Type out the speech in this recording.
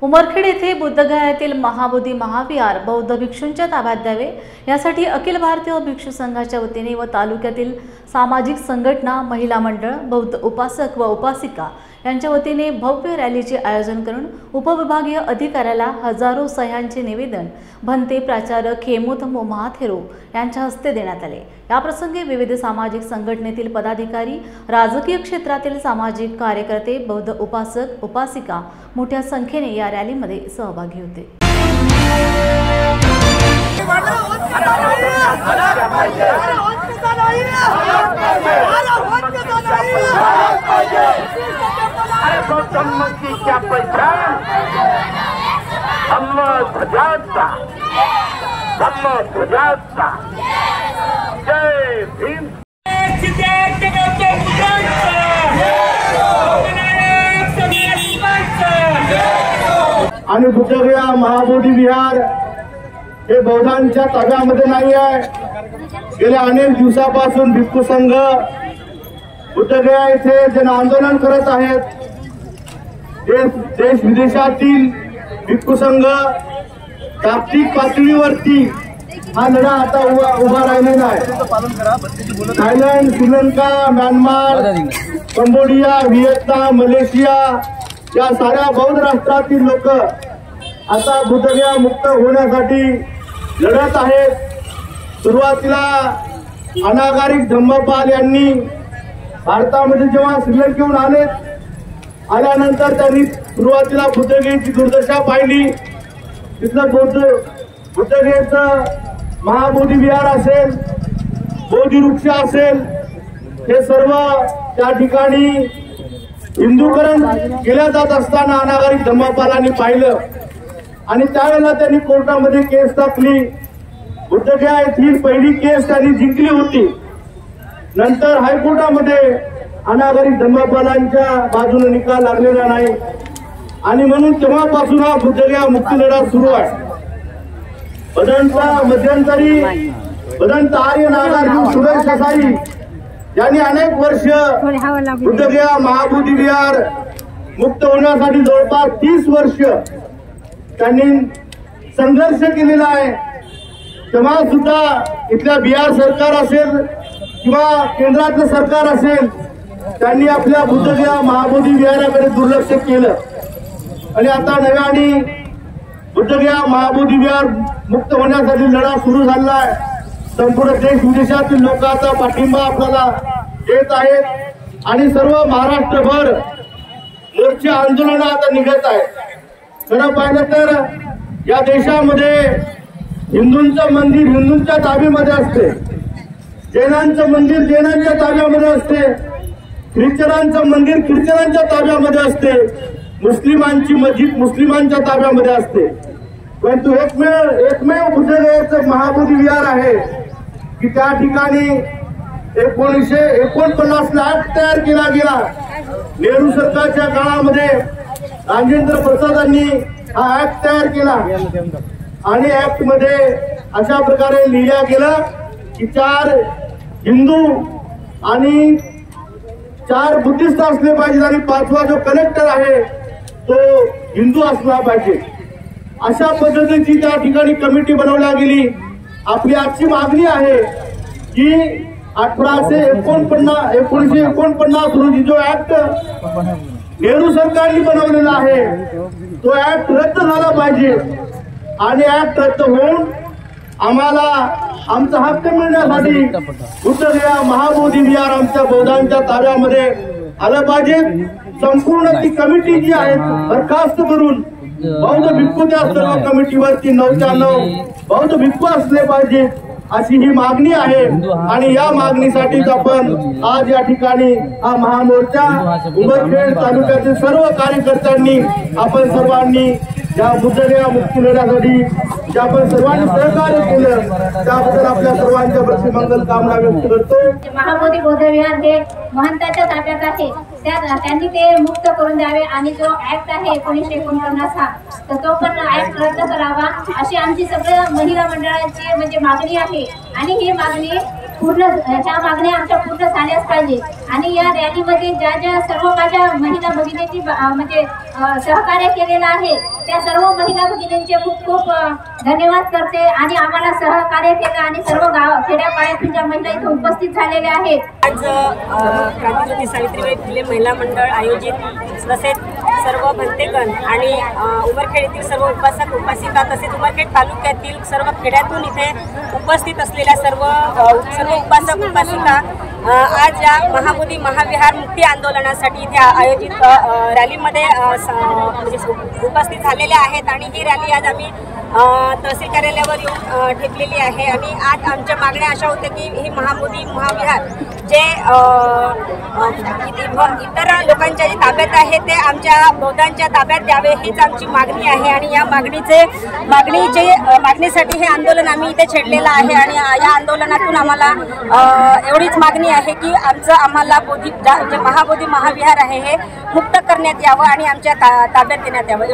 उमरखेड येथे बुद्धगयातील महाबोधी महाविहार बौद्ध भिक्षूंच्या ताब्यात द्यावे यासाठी अखिल भारतीय भिक्षू संघाच्या वतीने व तालुक्यातील सामाजिक संघटना, महिला मंडळ, बौद्ध उपासक व उपासिका यांच्या वतीने भव्य रॅलीचे आयोजन करून उपविभागीय अधिकाऱ्याला हजारो सह्यांचे निवेदन भंते प्राचार्य खेमोथमो महाथेरो यांच्या हस्ते देण्यात आले। याप्रसंगी विविध सामाजिक संघटनेतील पदाधिकारी, राजकीय क्षेत्रातील सामाजिक कार्यकर्ते, बौद्ध उपासक उपासिका मोठ्या संख्येने या रॅलीमध्ये सहभागी होते। क्या पहचान धम्म ध्वजाचा जय भीम। आणि बुद्धगया महाबोधी विहार हे बौद्धांच्या ताब्यामध्ये नाही आहे। गेल्या अनेक दिवसापासून भिक्खू संघ बुद्धगया येथे जन आंदोलन करत आहेत। देश विदेशातील भिक्खू संघ जागतिक पातळीवरती हा लढा आता उभा राहिलेला आहे। Thailand, Sri Lanka, Myanmar, Cambodia, Vietnam, Malaysia या साऱ्या बौद्ध राष्ट्रातील लोक आता बुद्धगया मुक्त होण्यासाठी लढत आहेत। सुरुवातीला अनागारिक धम्मपाल यांनी भारतामध्ये जेव्हा श्रीलंकेहून आल्यानंतर त्यांनी सुरुवातीला बुद्धगयेची दुर्दशा पाहिली। तिथलं बुद्धगयेचं महाबोधी विहार असेल, बोधिवृक्ष असेल, हे सर्व त्या ठिकाणी हिंदूकरण केल्या जात असताना अनागारिक धम्मपालांनी पाहिलं आणि त्यावेळेला त्यांनी कोर्टामध्ये केस टाकली। बुद्धगया येथील पहिली केस त्यांनी जिंकली होती। नंतर हायकोर्टामध्ये अनागारिक धम्मपालांच्या बाजूने निकाल लागलेला नाही आणि म्हणून तेव्हापासून हा बुद्धगया मुक्ती लढा सुरू आहे। मध्यंतरी भदंत आर्य नागार्जुन सुरेश देसाई यांनी अनेक वर्ष बुद्धगया महाबोधी विहार मुक्त होण्यासाठी जवळपास 30 वर्ष त्यांनी संघर्ष केलेला आहे। तेव्हा सुद्धा इथल्या बिहार सरकार असेल किंवा केंद्रातलं सरकार असेल, त्यांनी आपल्या बुद्धगया महाबोधी विहाराकडे दुर्लक्ष केलं आणि आता नव्याने बुद्धगया महाबोधी विहार मुक्त होण्यासाठी लढा सुरू झाला आहे। संपूर्ण देश विदेशातील लोक आता पाठिंबा आपल्याला देत आहेत आणि सर्व महाराष्ट्रभर मोर्चे आंदोलन आता निघत आहेत। खरं पाहिलं तर या देशामध्ये हिंदूंचं मंदिर हिंदूंच्या ताब्यामध्ये असते, जैनांचं मंदिर जैनांच्या ताब्यामध्ये असते, ख्रिश्चनांचं मंदिर ख्रिश्चनांच्या ताब्यामध्ये असते, मुस्लिमांची मस्जिद मुस्लिमांच्या ताब्यामध्ये असते। परंतु एकमेव बुद्धगयेचं महाबोधी विहार आहे की त्या ठिकाणी 1949 ला ऍक्ट तयार केला गेला। नेहरू सरकारच्या काळामध्ये राजेंद्र प्रसादांनी हा ऍक्ट तयार केला आणि ऍक्ट मध्ये अशा प्रकारे लिहिलं गेलं की 4 हिंदू आणि 4 बुद्धिस्ट असले पाहिजे आणि 5वा जो कलेक्टर आहे तो हिंदू असला पाहिजे। अशा पद्धतीची त्या ठिकाणी कमिटी बनवल्या गेली। आपली आजची मागणी आहे की 1949 रोजी जो ऍक्ट नेहरू सरकारने बनवलेला आहे तो ऍक्ट रद्द झाला पाहिजे आणि ऍक्ट रद्द होऊन आम्हाला आमचा हक्क मिळण्यासाठी बुद्धगया महाबोधी विहार आमच्या बौद्धांच्या ताब्यामध्ये आलं पाहिजे। संपूर्ण ती कमिटी जी आहे बरखास्त करून बौद्ध भिक्खू त्या सर्व कमिटीवरती 9/9 बौद्ध भिक्खू असले पाहिजे अशी ही मागणी आहे आणि या मागणीसाठीच आपण आज या ठिकाणी हा महामोर्चा उमरखेड तालुक्यातील सर्व कार्यकर्त्यांनी आपण सर्वांनी या बुद्धगया मुक्ती लढ्यासाठी जे आपण सर्वांनी सहकार्य केलं त्याबद्दल आपल्या सर्वांच्या प्रति मंगल कामना व्यक्त करतो। महाबोधी बौद्ध विहार हे महंताच्या ताब्यात आहे, त्यांनी ते मुक्त करून द्यावे आणि जो ऍक्ट आहे 1949 हा तर तो पण ऍक्ट रद्द करावा अशी आमची सगळ्या महिला मंडळाची म्हणजे मागणी आहे आणि ही मागणी पूर्ण ह्या मागण्या आमच्या पूर्ण झाल्याच पाहिजे। आणि या रॅलीमध्ये ज्या ज्या सर्व माझ्या महिला भगिनींची म्हणजे सहकार्य केलेलं आहे त्या सर्व महिला भगिनींचे खूप खूप धन्यवाद करते। आणि आम्हाला सहकार्य केलं आणि सर्व गाव खेड्यापाड्यातील ज्या महिला इथे उपस्थित झालेल्या आहेत। आज क्रांतिज्योती सावित्रीबाई फुले महिला मंडळ आयोजित तसेच सर्व भंतेगण आणि उमरखेड येथील सर्व उपासक उपासिका तसेच उमरखेड तालुक्यातील सर्व खेड्यातून इथे उपस्थित असलेल्या सर्व उपासक उपासिका आज या महाबोधी महाविहार मुक्ती आंदोलनासाठी इथे आयोजित रॅलीमध्ये उपस्थित झालेल्या आहेत। आणि ही रॅली आज आम्ही तहसील कार्यालयावर येऊन ठेवलेली आहे। आणि आज आमच्या मागण्या अशा होत्या की ही महाबोधी महाविहार जे इतर लोकांच्या जे ताब्यात आहे ते आमच्या बौद्धांच्या ताब्यात द्यावे हीच आमची मागणी आहे। आणि या मागणीसाठी हे आंदोलन आम्ही इथे छेडलेलं आहे। आणि या आंदोलनातून आम्हाला एवढीच मागणी आहे की आम्हाला जे महाबोधी महाविहार आहे हे मुक्त करण्यात यावं आणि आमच्या ताब्यात देण्यात यावं।